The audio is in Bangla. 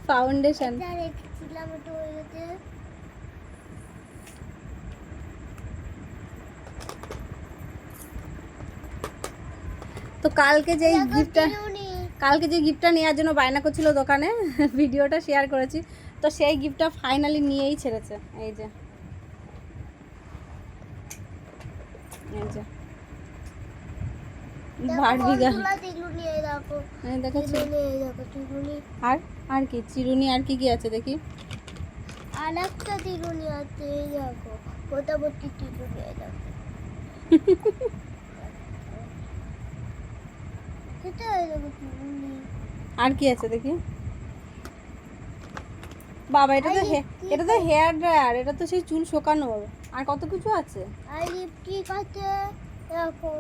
ফাউন্ডেশন। তো কালকে যে গিফটটা নেওয়ার জন্য বায়না করছিল দোকানে, ভিডিওটা শেয়ার করেছি, তো সেই গিফটটা ফাইনালি নিয়েই ছেড়েছে। এই যে আর কি চিরুনি, আর কি কি আছে দেখি। আর একটা চিরুনি আছে, এই দেখো গোটাবর্তী চিরুনি, এই দেখো এটা, এই দেখো চিরুনি। আর কি আছে দেখি। বাবা, এটা তো হেয়ার ড্রায়ার, এটা তো সেই চুল শুকানোর। আর কত কিছু আছে। আর লিপস্টিক আছে, দেখো